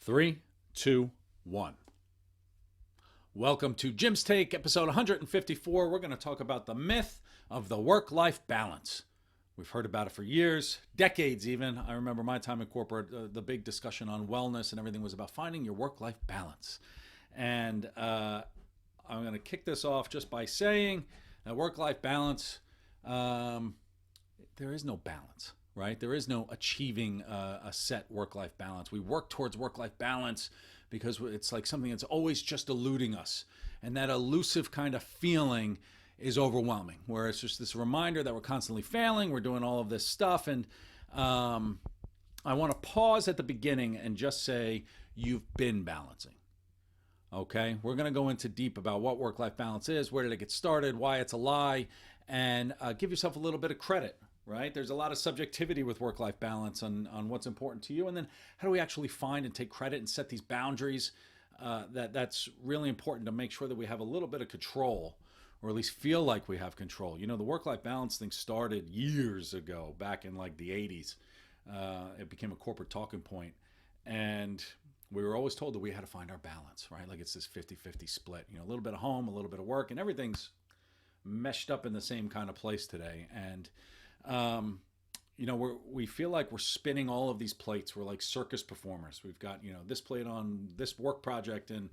Three, two, one. Welcome to Jim's Take, episode 154. We're going to talk about the myth of the work-life balance. We've heard about it for years, decades even. I remember my time in corporate, the big discussion on wellness and everything was about finding your work-life balance. And I'm going to kick this off just by saying that work-life balance, there is no balance. Right? There is no achieving a set work-life balance. We work towards work-life balance because it's like something that's always just eluding us. And that elusive kind of feeling is overwhelming, where it's just this reminder that we're constantly failing, we're doing all of this stuff. And I want to pause at the beginning and just say, you've been balancing. Okay? We're going to go into deep about what work-life balance is, where did it get started, why it's a lie, and give yourself a little bit of credit. Right? There's a lot of subjectivity with work-life balance on what's important to you. And then how do we actually find and take credit and set these boundaries? That's really important to make sure that we have a little bit of control, or at least feel like we have control. You know, the work-life balance thing started years ago, back in like the 80s. It became a corporate talking point. And we were always told that we had to find our balance, right? Like it's this 50-50 split, you know, a little bit of home, a little bit of work, and everything's meshed up in the same kind of place today. And you know, we feel like we're spinning all of these plates. We're like circus performers. We've got, you know, this plate on this work project, and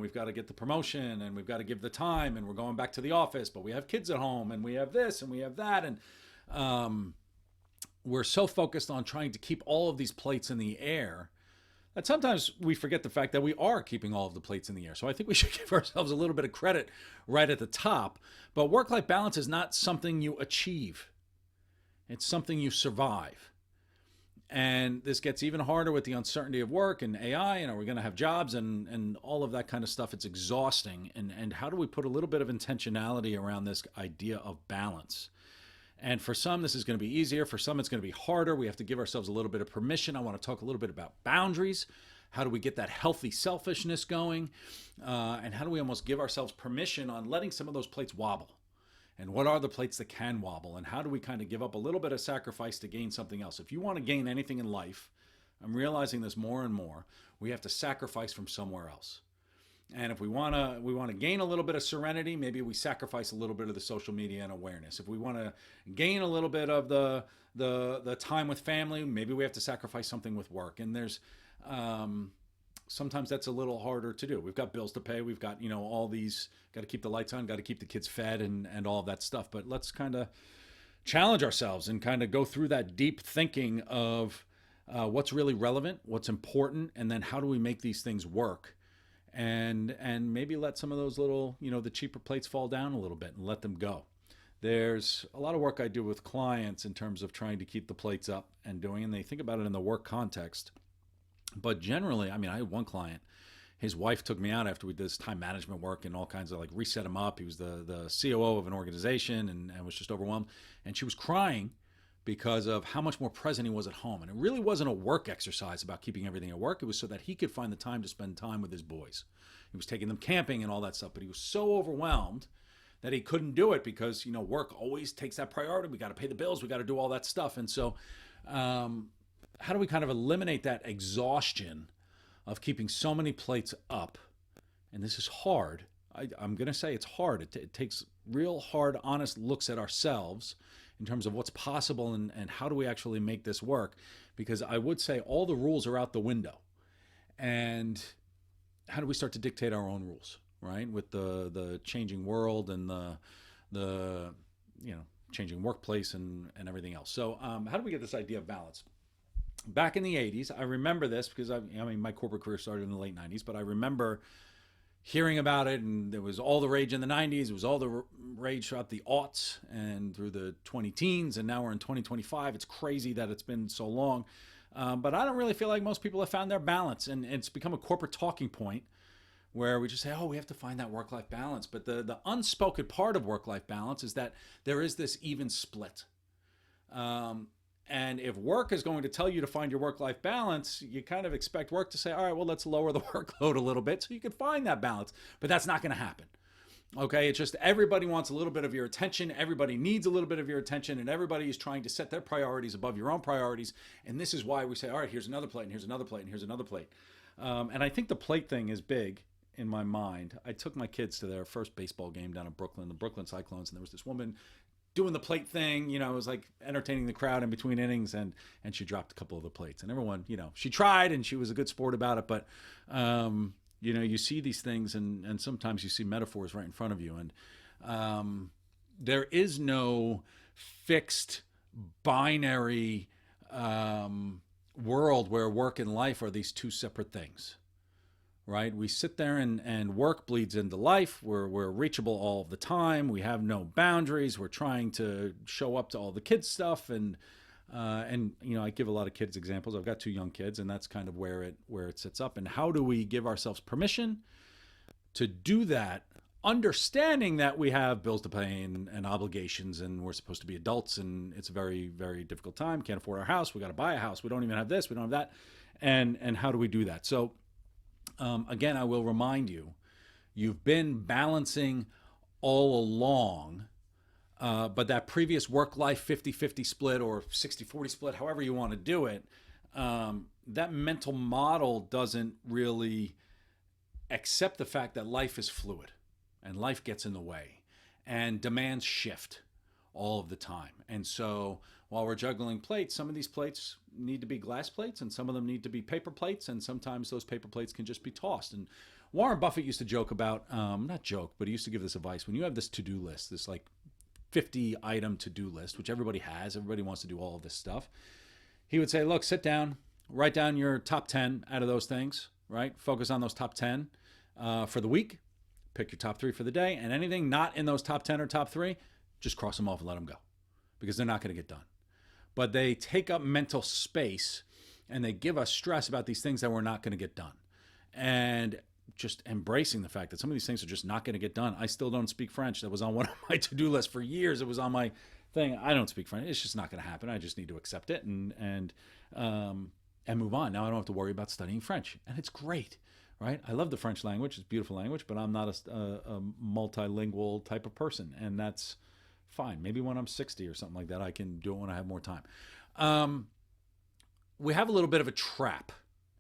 we've got to get the promotion, and we've got to give the time, and we're going back to the office, but we have kids at home, and we have this, and we have that. And we're so focused on trying to keep all of these plates in the air that sometimes we forget the fact that we are keeping all of the plates in the air. So I think we should give ourselves a little bit of credit right at the top. But work-life balance is not something you achieve. It's something you survive. And this gets even harder with the uncertainty of work and AI, and are we going to have jobs and all of that kind of stuff. It's exhausting. And how do we put a little bit of intentionality around this idea of balance? And for some, this is going to be easier. For some, it's going to be harder. We have to give ourselves a little bit of permission. I want to talk a little bit about boundaries. How do we get that healthy selfishness going? And how do we almost give ourselves permission on letting some of those plates wobble? And what are the plates that can wobble? And how do we kind of give up a little bit of sacrifice to gain something else? If you want to gain anything in life, I'm realizing this more and more, we have to sacrifice from somewhere else. And if we want to gain a little bit of serenity, maybe we sacrifice a little bit of the social media and awareness. If we want to gain a little bit of the time with family, maybe we have to sacrifice something with work. And there's sometimes that's a little harder to do. We've got bills to pay. We've got, you know, all these, got to keep the lights on, got to keep the kids fed and all of that stuff. But let's kind of challenge ourselves and kind of go through that deep thinking of what's really relevant, what's important, and then how do we make these things work? And maybe let some of those little, you know, the cheaper plates fall down a little bit and let them go. There's a lot of work I do with clients in terms of trying to keep the plates up and doing, and they think about it in the work context. But generally, I mean, I had one client, his wife took me out after we did this time management work and all kinds of like reset him up. He was the COO of an organization and was just overwhelmed. And she was crying because of how much more present he was at home. And it really wasn't a work exercise about keeping everything at work. It was so that he could find the time to spend time with his boys. He was taking them camping and all that stuff, but he was so overwhelmed that he couldn't do it because, you know, work always takes that priority. We got to pay the bills. We got to do all that stuff. And so, how do we kind of eliminate that exhaustion of keeping so many plates up? And this is hard. I'm going to say it's hard. It takes real hard, honest looks at ourselves in terms of what's possible and how do we actually make this work? Because I would say all the rules are out the window. And how do we start to dictate our own rules, right? With the changing world and the you know, changing workplace and everything else. So how do we get this idea of balance? Back in the 80s, I remember this because I mean, my corporate career started in the late 90s, but I remember hearing about it, and there was all the rage in the 90s. It was all the rage throughout the aughts and through the 20 teens, and now we're in 2025. It's crazy that it's been so long, but I don't really feel like most people have found their balance, and it's become a corporate talking point where we just say, oh, we have to find that work-life balance. But the unspoken part of work-life balance is that there is this even split. And if work is going to tell you to find your work-life balance, you kind of expect work to say, all right, well, let's lower the workload a little bit so you can find that balance. But that's not going to happen. Okay, it's just everybody wants a little bit of your attention. Everybody needs a little bit of your attention, and everybody is trying to set their priorities above your own priorities. And this is why we say, all right, here's another plate, and here's another plate, and here's another plate. And I think the plate thing is big in my mind. I took my kids to their first baseball game down in Brooklyn, the Brooklyn Cyclones, and there was this woman doing the plate thing. It was like entertaining the crowd in between innings, and she dropped a couple of the plates. And everyone, she tried, and she was a good sport about it, but you see these things, and sometimes you see metaphors right in front of you, and there is no fixed binary world where work and life are these two separate things, right? We sit there and work bleeds into life. We're reachable all the time. We have no boundaries. We're trying to show up to all the kids stuff, and I give a lot of kids examples. I've got two young kids, and that's kind of where it sits up. And how do we give ourselves permission to do that, understanding that we have bills to pay and obligations, and we're supposed to be adults, and it's a very, very difficult time. Can't afford our house. We got to buy a house. We don't even have this. We don't have that. And how do we do that? So again, I will remind you, you've been balancing all along. But that previous work-life 50-50 split or 60-40 split, however you want to do it, that mental model doesn't really accept the fact that life is fluid and life gets in the way and demands shift all of the time. And so while we're juggling plates, some of these plates need to be glass plates and some of them need to be paper plates, and sometimes those paper plates can just be tossed. And Warren Buffett used to joke about, not joke, but he used to give this advice. When you have this to-do list, this like 50 item to-do list, which everybody has, everybody wants to do all of this stuff, he would say, look, sit down, write down your top 10 out of those things, right? Focus on those top 10 for the week, pick your top 3 for the day, and anything not in those top 10 or top 3, just cross them off and let them go, because they're not going to get done. But they take up mental space and they give us stress about these things that we're not going to get done. And just embracing the fact that some of these things are just not going to get done. I still don't speak French. That was on one of my to-do lists for years. It was on my thing. I don't speak French. It's just not going to happen. I just need to accept it and move on. Now I don't have to worry about studying French, and it's great, right? I love the French language. It's a beautiful language, but I'm not a multilingual type of person, and that's fine. Maybe when I'm 60 or something like that, I can do it when I have more time. We have a little bit of a trap.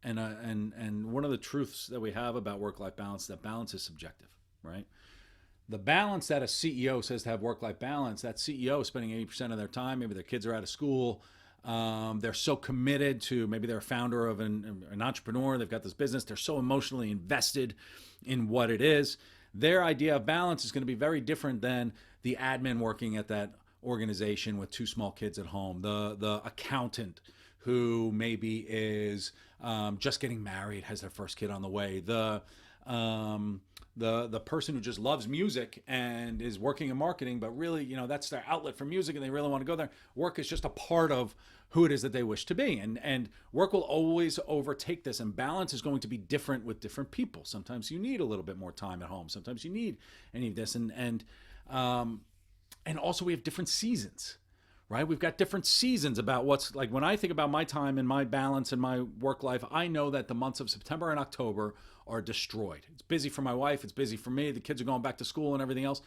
And one of the truths that we have about work-life balance, that balance is subjective, right? The balance that a CEO says to have work-life balance, that CEO is spending 80% of their time, maybe their kids are out of school, they're so committed to, maybe they're a founder of an entrepreneur, they've got this business, they're so emotionally invested in what it is. Their idea of balance is going to be very different than the admin working at that organization with 2 small kids at home, the accountant who maybe is just getting married, has their first kid on the way, the person who just loves music and is working in marketing, but really, that's their outlet for music and they really want to go there. Work is just a part of who it is that they wish to be. And work will always overtake this, and balance is going to be different with different people. Sometimes you need a little bit more time at home. Sometimes you need any of this. And also we have different seasons. Right? We've got different seasons about what's like. When I think about my time and my balance and my work life, I know that the months of September and October are destroyed. It's busy for my wife. It's busy for me. The kids are going back to school and everything else.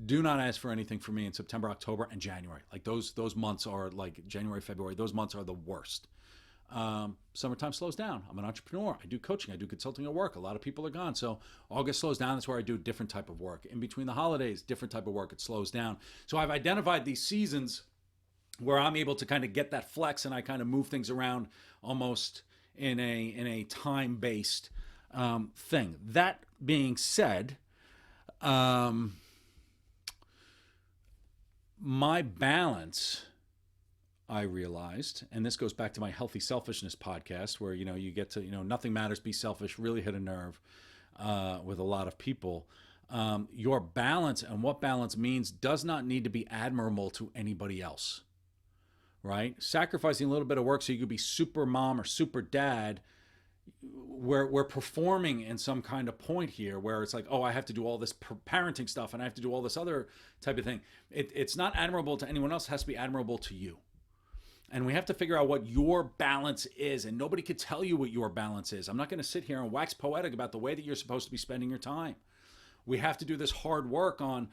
Do not ask for anything from me in September, October, and January. Like those months are like January, February. Those months are the worst. Summertime slows down. I'm an entrepreneur. I do coaching. I do consulting at work. A lot of people are gone. So August slows down. That's where I do a different type of work. In between the holidays, different type of work. It slows down. So I've identified these seasons where I'm able to kind of get that flex, and I kind of move things around almost in a time-based thing. That being said, my balance, I realized, and this goes back to my Healthy Selfishness podcast, where you get to nothing matters, be selfish, really hit a nerve with a lot of people. Your balance and what balance means does not need to be admirable to anybody else. Right? Sacrificing a little bit of work so you could be super mom or super dad, we're performing in some kind of point here where it's like, oh, I have to do all this parenting stuff and I have to do all this other type of thing. It's not admirable to anyone else. It has to be admirable to you. And we have to figure out what your balance is, and nobody could tell you what your balance is. I'm not going to sit here and wax poetic about the way that you're supposed to be spending your time. We have to do this hard work on,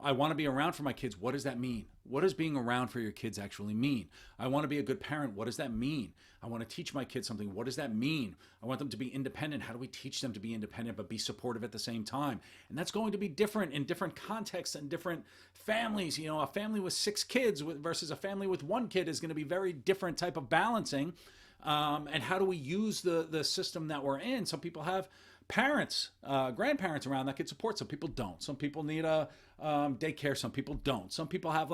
I want to be around for my kids. What does that mean? What does being around for your kids actually mean? I want to be a good parent. What does that mean? I want to teach my kids something. What does that mean? I want them to be independent. How do we teach them to be independent but be supportive at the same time? And that's going to be different in different contexts and different families. A family with 6 kids versus a family with 1 kid is going to be very different type of balancing. And how do we use the system that we're in? Some people have parents, grandparents around that could support. Some people don't. Some people need a daycare. Some people don't. Some people have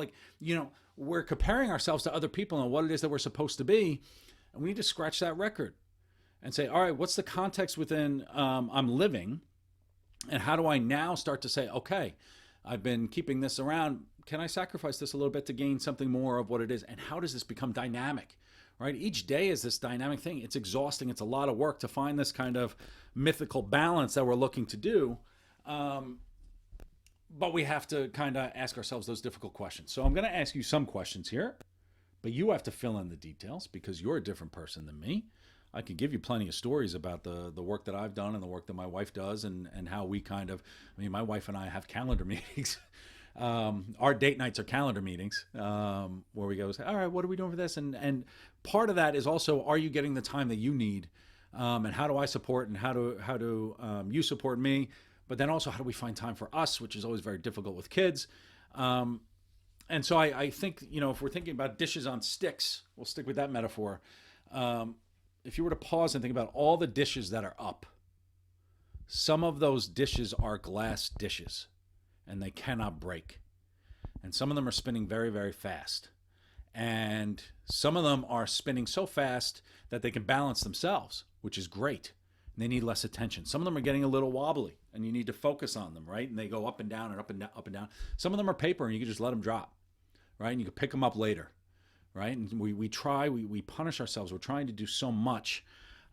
we're comparing ourselves to other people and what it is that we're supposed to be. And we need to scratch that record and say, all right, what's the context within I'm living? And how do I now start to say, okay, I've been keeping this around. Can I sacrifice this a little bit to gain something more of what it is? And how does this become dynamic? Right? Each day is this dynamic thing. It's exhausting. It's a lot of work to find this kind of mythical balance that we're looking to do. But we have to kind of ask ourselves those difficult questions. So I'm going to ask you some questions here, but you have to fill in the details because you're a different person than me. I can give you plenty of stories about the work that I've done and the work that my wife does and how we my wife and I have calendar meetings. Our date nights are calendar meetings where we go, all right, what are we doing for this? And part of that is also, are you getting the time that you need? And how do I support and how do you support me? But then also, how do we find time for us, which is always very difficult with kids. And so I think, if we're thinking about dishes on sticks, we'll stick with that metaphor. If you were to pause and think about all the dishes that are up, some of those dishes are glass dishes and they cannot break. And some of them are spinning very, very fast. And some of them are spinning so fast that they can balance themselves, which is great. And they need less attention. Some of them are getting a little wobbly and you need to focus on them, right? And they go up and down and up and down, up and down. Some of them are paper and you can just let them drop, right? And you can pick them up later, right? And we punish ourselves. We're trying to do so much.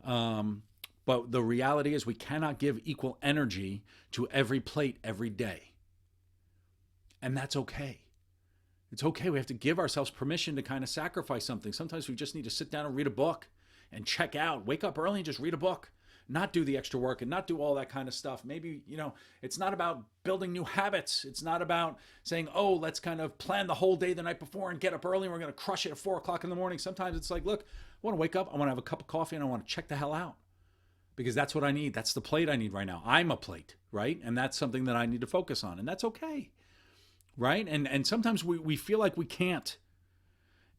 But the reality is we cannot give equal energy to every plate every day. And that's okay. It's okay. We have to give ourselves permission to kind of sacrifice something. Sometimes we just need to sit down and read a book and check out. Wake up early and just read a book. Not do the extra work and not do all that kind of stuff. Maybe, it's not about building new habits. It's not about saying, oh, let's kind of plan the whole day the night before and get up early and we're going to crush it at 4 o'clock in the morning. Sometimes it's like, look, I want to wake up. I want to have a cup of coffee and I want to check the hell out because that's what I need. That's the plate I need right now. I'm a plate, right? And that's something that I need to focus on. And that's okay. Right? And sometimes we feel like we can't.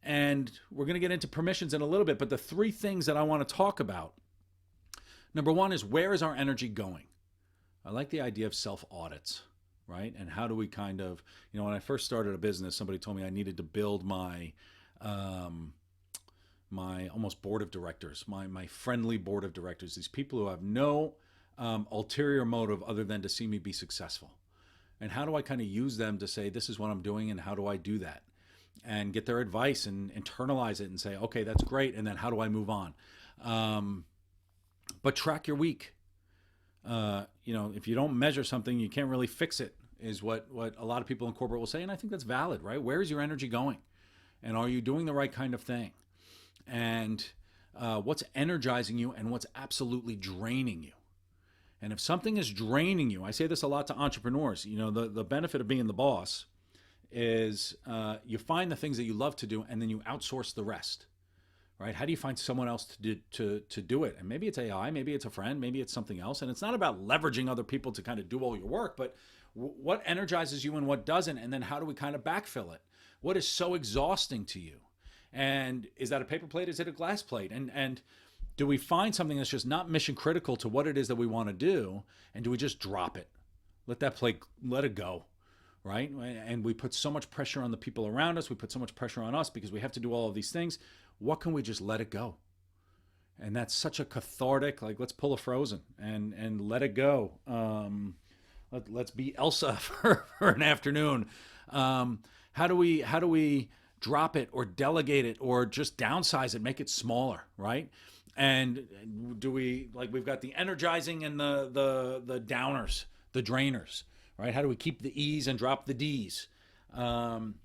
And we're going to get into permissions in a little bit. But the 3 things that I want to talk about, number 1 is, where is our energy going? I like the idea of self-audits, right? And how do we kind of, when I first started a business, somebody told me I needed to build my almost board of directors, my friendly board of directors, these people who have no ulterior motive other than to see me be successful. And how do I kind of use them to say, this is what I'm doing and how do I do that? And get their advice and internalize it and say, okay, that's great. And then how do I move on? But track your week. If you don't measure something, you can't really fix it, is what a lot of people in corporate will say. And I think that's valid, right? Where is your energy going? And are you doing the right kind of thing? And what's energizing you and what's absolutely draining you? And if something is draining you, I say this a lot to entrepreneurs, the benefit of being the boss is you find the things that you love to do and then you outsource the rest, right? How do you find someone else to do it? And maybe it's AI, maybe it's a friend, maybe it's something else. And it's not about leveraging other people to kind of do all your work, but what energizes you and what doesn't? And then how do we kind of backfill it? What is so exhausting to you? And is that a paper plate? Is it a glass plate? And do we find something that's just not mission critical to what it is that we want to do? And do we just drop it? Let it go, right? And we put so much pressure on the people around us. We put so much pressure on us because we have to do all of these things. What can we just let it go? And that's such a cathartic, let's pull a Frozen and let it go. Let's be Elsa for an afternoon. How do we drop it or delegate it or just downsize it, make it smaller, right? And do we've got the energizing and the downers, the drainers, right? How do we keep the E's and drop the D's? And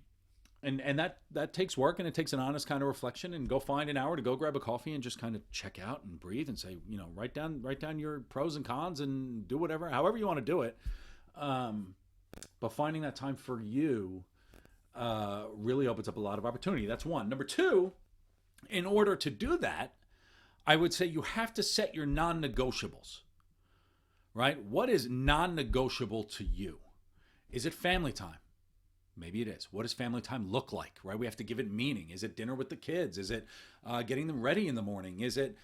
that takes work, and it takes an honest kind of reflection, and go find an hour to go grab a coffee and just kind of check out and breathe and say, write down your pros and cons and do however you want to do it. but finding that time for you really opens up a lot of opportunity. That's one. Number two, in order to do that, I would say you have to set your non-negotiables, right? What is non-negotiable to you? Is it family time? Maybe it is. What does family time look like, right? We have to give it meaning. Is it dinner with the kids? Is it getting them ready in the morning? Is it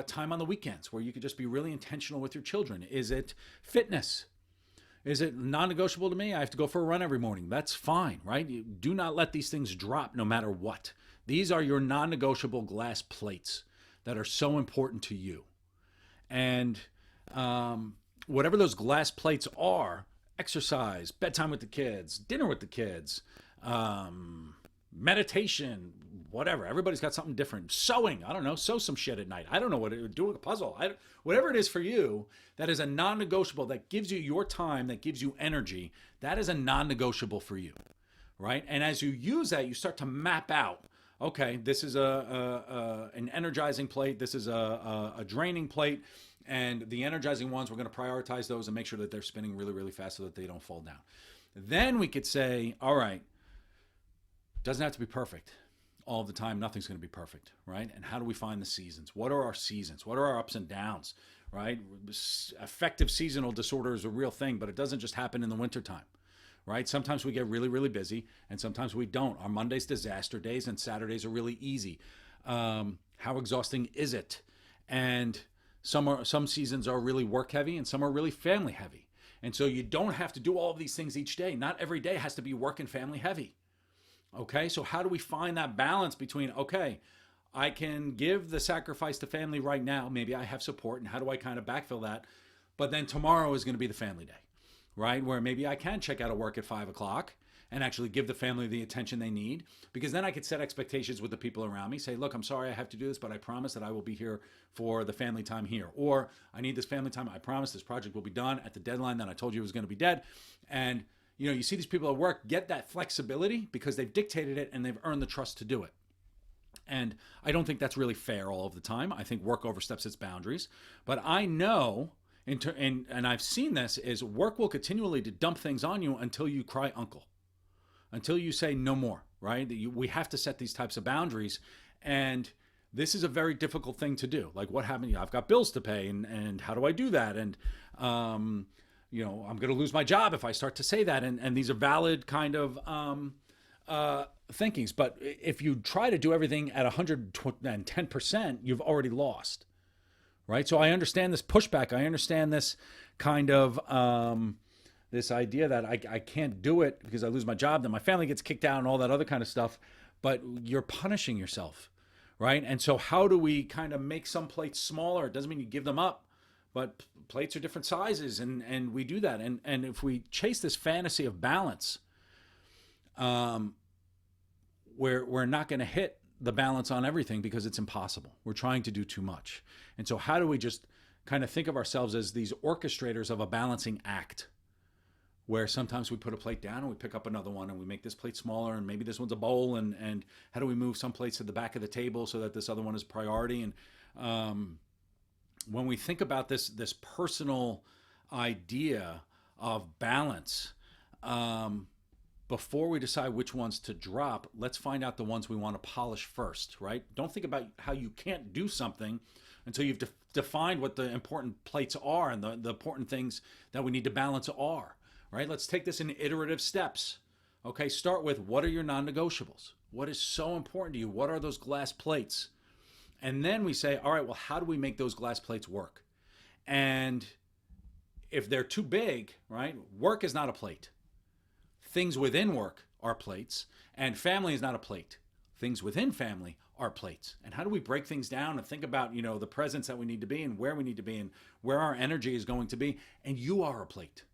time on the weekends where you could just be really intentional with your children? Is it fitness? Is it non-negotiable to me? I have to go for a run every morning. That's fine, right? You do not let these things drop no matter what. These are your non-negotiable glass plates that are so important to you. And whatever those glass plates are, exercise, bedtime with the kids, dinner with the kids, meditation, whatever. Everybody's got something different. Sewing, I don't know, sew some shit at night. I don't know what it would do, a puzzle. Whatever it is for you, that is a non-negotiable that gives you your time, that gives you energy. That is a non-negotiable for you, right? And as you use that, you start to map out, okay, this is an energizing plate. This is a draining plate. And the energizing ones, we're going to prioritize those and make sure that they're spinning really, really fast so that they don't fall down. Then we could say, all right, doesn't have to be perfect all the time. Nothing's going to be perfect, right? And how do we find the seasons? What are our seasons? What are our ups and downs, right? Affective seasonal disorder is a real thing, but it doesn't just happen in the wintertime, right? Sometimes we get really, really busy, and sometimes we don't. Our Mondays disaster days, and Saturdays are really easy. How exhausting is it? And some seasons are really work heavy, and some are really family heavy. And so you don't have to do all of these things each day. Not every day has to be work and family heavy. Okay, so how do we find that balance between, okay, I can give the sacrifice to family right now. Maybe I have support, and how do I kind of backfill that? But then tomorrow is going to be the family day, right? Where maybe I can check out of work at 5 o'clock and actually give the family the attention they need, because then I could set expectations with the people around me. Say, look, I'm sorry I have to do this, but I promise that I will be here for the family time here. Or I need this family time. I promise this project will be done at the deadline that I told you it was going to be dead. And you see these people at work get that flexibility because they've dictated it and they've earned the trust to do it. And I don't think that's really fair all of the time. I think work oversteps its boundaries. But I know, and I've seen this, is work will continually to dump things on you until you cry uncle. Until you say no more, right? We have to set these types of boundaries. And this is a very difficult thing to do. Like, what happened? I've got bills to pay, and how do I do that? And, I'm going to lose my job if I start to say that. And these are valid kind of thinkings. But if you try to do everything at 110%, you've already lost, right? So I understand this pushback. I understand this kind of this idea that I can't do it because I lose my job, then my family gets kicked out and all that other kind of stuff. But you're punishing yourself, right? And so how do we kind of make some plates smaller? It doesn't mean you give them up, but plates are different sizes, and we do that. And if we chase this fantasy of balance, we're not going to hit the balance on everything because it's impossible. We're trying to do too much. And so how do we just kind of think of ourselves as these orchestrators of a balancing act, where sometimes we put a plate down and we pick up another one and we make this plate smaller, and maybe this one's a bowl, and how do we move some plates to the back of the table so that this other one is priority? And when we think about this personal idea of balance, before we decide which ones to drop, let's find out the ones we want to polish first, right? Don't think about how you can't do something until you've defined what the important plates are and the important things that we need to balance are, right? Let's take this in iterative steps. Okay, start with, what are your non-negotiables? What is so important to you? What are those glass plates? And then we say, all right, well, how do we make those glass plates work? And if they're too big, right, work is not a plate. Things within work are plates, and family is not a plate. Things within family are plates. And how do we break things down and think about, the presence that we need to be and where we need to be and where our energy is going to be? And you are a plate,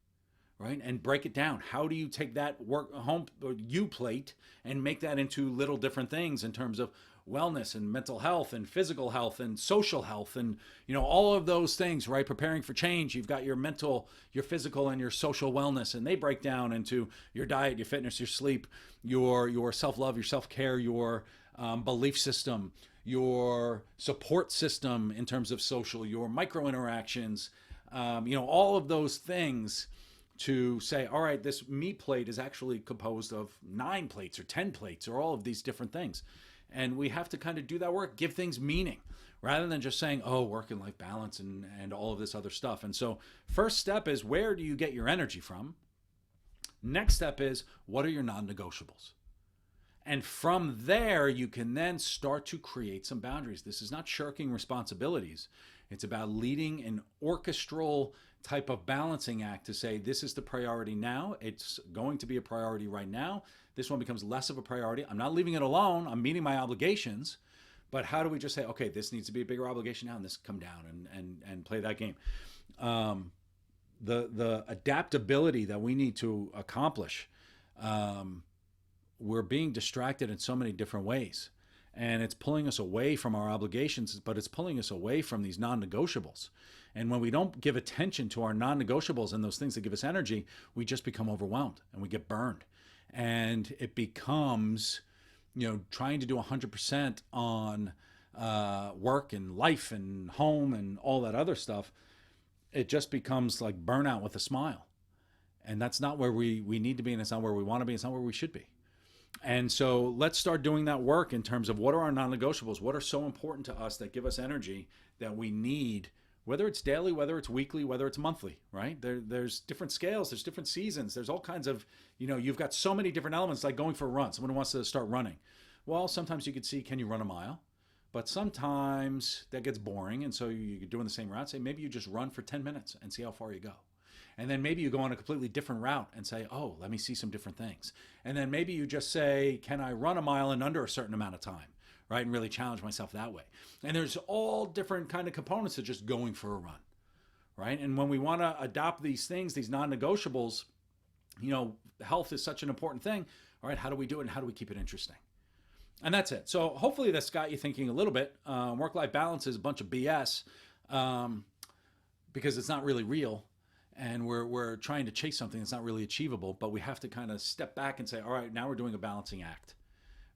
right? And break it down. How do you take that work home you plate and make that into little different things in terms of wellness and mental health and physical health and social health and all of those things, right? Preparing for change. You've got your mental, your physical, and your social wellness, and they break down into your diet, your fitness, your sleep, your self-love, your self-care, your belief system, your support system in terms of social, your micro interactions, all of those things to say, all right, this meat plate is actually composed of 9 plates or 10 plates or all of these different things. And we have to kind of do that work, give things meaning, rather than just saying, oh, work and life balance and all of this other stuff. And so first step is, where do you get your energy from? Next step is, what are your non-negotiables? And from there, you can then start to create some boundaries. This is not shirking responsibilities. It's about leading an orchestral type of balancing act to say, this is the priority now. It's going to be a priority right now. This one becomes less of a priority. I'm not leaving it alone. I'm meeting my obligations. But how do we just say, okay, this needs to be a bigger obligation now, and this come down and play that game? The adaptability that we need to accomplish, we're being distracted in so many different ways. And it's pulling us away from our obligations, but it's pulling us away from these non-negotiables. And when we don't give attention to our non-negotiables and those things that give us energy, we just become overwhelmed and we get burned. And it becomes, trying to do 100% on work and life and home and all that other stuff. It just becomes like burnout with a smile. And that's not where we need to be, and it's not where we want to be, it's not where we should be. And so let's start doing that work in terms of, what are our non-negotiables? What are so important to us that give us energy that we need, whether it's daily, whether it's weekly, whether it's monthly, right? There's different scales, there's different seasons, there's all kinds of, you've got so many different elements, like going for a run. Someone who wants to start running. Well, sometimes you could see, can you run a mile? But sometimes that gets boring. And so you're doing the same route. Say, maybe you just run for 10 minutes and see how far you go. And then maybe you go on a completely different route and say, oh, let me see some different things. And then maybe you just say, can I run a mile in under a certain amount of time, right? And really challenge myself that way. And there's all different kind of components to just going for a run, right? And when we want to adopt these things, these non-negotiables, health is such an important thing. All right, how do we do it, and how do we keep it interesting? And that's it. So hopefully this got you thinking a little bit. Work-life balance is a bunch of BS because it's not really real. And we're trying to chase something that's not really achievable, but we have to kind of step back and say, all right, now we're doing a balancing act,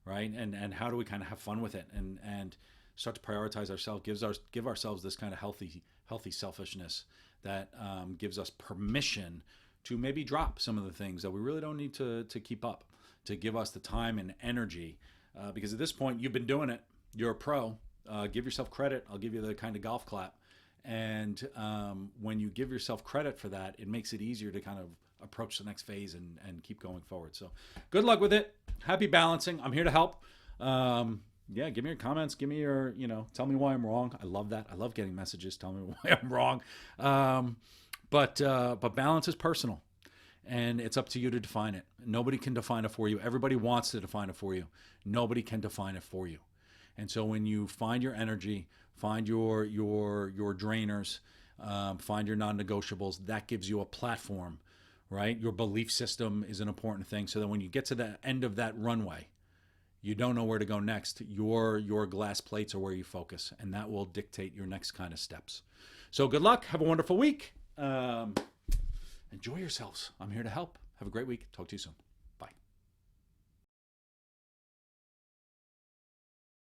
right? And how do we kind of have fun with it and start to prioritize ourselves, give ourselves this kind of healthy selfishness that gives us permission to maybe drop some of the things that we really don't need to keep up, to give us the time and energy. Because at this point, you've been doing it. You're a pro. Give yourself credit. I'll give you the kind of golf clap. And when you give yourself credit for that, it makes it easier to kind of approach the next phase and keep going forward. So good luck with it. Happy balancing. I'm here to help. Give me your comments. Give me your, tell me why I'm wrong. I love that. I love getting messages. Tell me why I'm wrong. But balance is personal, and it's up to you to define it. Nobody can define it for you. Everybody wants to define it for you. Nobody can define it for you. And so when you find your energy, find your drainers, find your non-negotiables, that gives you a platform, right? Your belief system is an important thing, so that when you get to the end of that runway, you don't know where to go next. Your glass plates are where you focus, and that will dictate your next kind of steps. So good luck. Have a wonderful week. Enjoy yourselves. I'm here to help. Have a great week. Talk to you soon.